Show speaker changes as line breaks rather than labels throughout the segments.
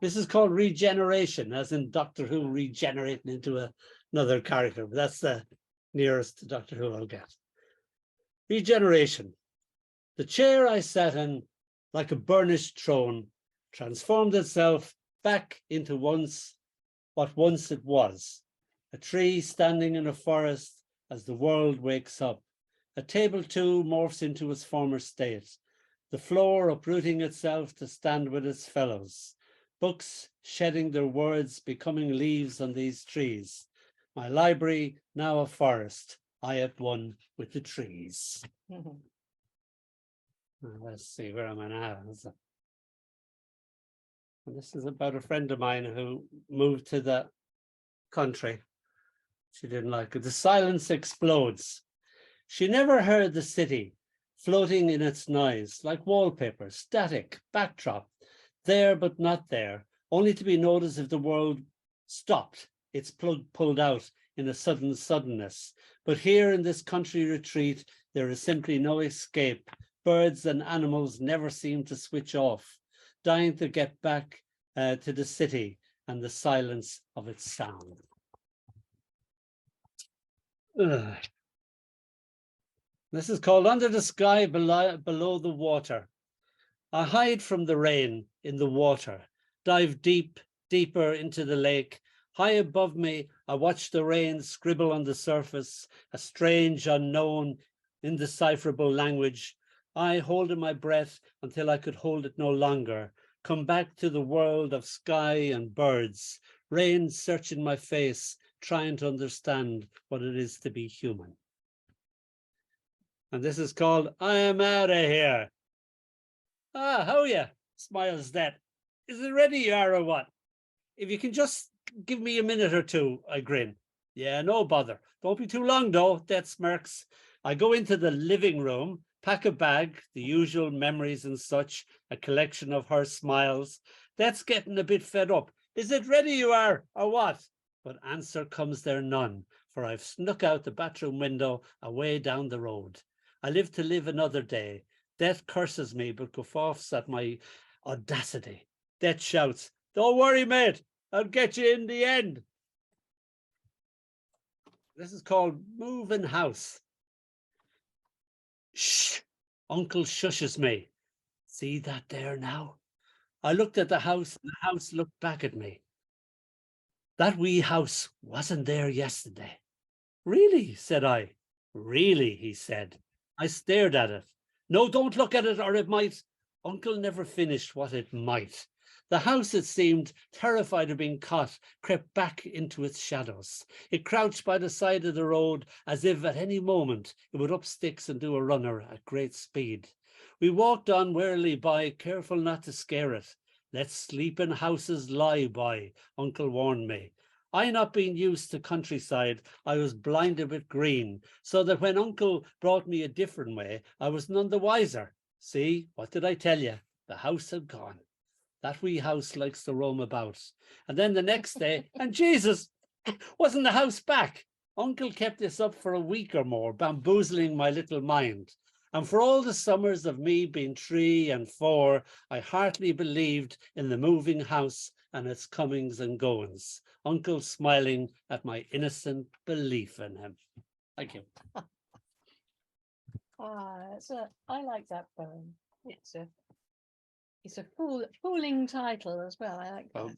This is called Regeneration, as in Doctor Who regenerating into another character. But that's the nearest to Doctor Who I'll get. Regeneration. The chair I sat in, like a burnished throne, transformed itself back into what once it was. A tree standing in a forest as the world wakes up. A table too morphs into its former state. The floor uprooting itself to stand with its fellows. Books shedding their words, becoming leaves on these trees. My library, now a forest, I at one with the trees. Let's see, where am I now? And this is about a friend of mine who moved to the country. She didn't like it. The silence explodes. She never heard the city floating in its noise, like wallpaper, static, backdrop, there but not there, only to be noticed if the world stopped, its plug pulled out in a sudden suddenness. But here in this country retreat, there is simply no escape. Birds and animals never seem to switch off, dying to get back to the city and the silence of its sound. Ugh. This is called Under the Sky Below the Water. I hide from the rain in the water, dive deeper into the lake. High above me, I watch the rain scribble on the surface, a strange, unknown, indecipherable language. I holding my breath until I could hold it no longer. Come back to the world of sky and birds. Rain searching my face, trying to understand what it is to be human. And this is called I Am Out of Here. Ah, how are you? Smiles that. Is it ready you are or what? If you can just give me a minute or two, I grin. Yeah, no bother. Don't be too long though, that smirks. I go into the living room, pack a bag, the usual memories and such, a collection of her smiles. That's getting a bit fed up. Is it ready you are, or what? But answer comes there none, for I've snuck out the bathroom window away down the road. I live to live another day. Death curses me, but guffaws at my audacity. Death shouts, don't worry, mate, I'll get you in the end. This is called Moving House. Shh, Uncle shushes me. See that there now? I looked at the house and the house looked back at me. That wee house wasn't there yesterday. Really, said I. Really, he said. I stared at it. No, don't look at it or it might. Uncle never finished what it might. The house, it seemed, terrified of being caught, crept back into its shadows. It crouched by the side of the road as if at any moment it would up sticks and do a runner at great speed. We walked on warily by, careful not to scare it. Let sleeping houses lie by, Uncle warned me. I not being used to countryside, I was blinded with green, so that when Uncle brought me a different way, I was none the wiser. See, what did I tell you? The house had gone. That wee house likes to roam about. And then the next day, and Jesus, wasn't the house back? Uncle kept this up for a week or more, bamboozling my little mind. And for all the summers of me being 3 and 4, I heartily believed in the moving house and its comings and goings. Uncle smiling at my innocent belief in him. Thank you.
I like that poem. It's a fooling title as well. I like that.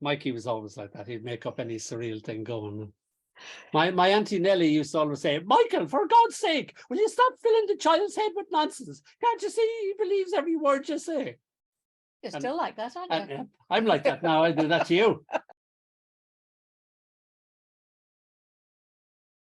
Mikey was always like that. He'd make up any surreal thing going. My Auntie Nellie used to always say, Michael, for God's sake, will you stop filling the child's head with nonsense? Can't you see he believes every word you say?
You're still like that, aren't you?
I'm like that now. I do that to you.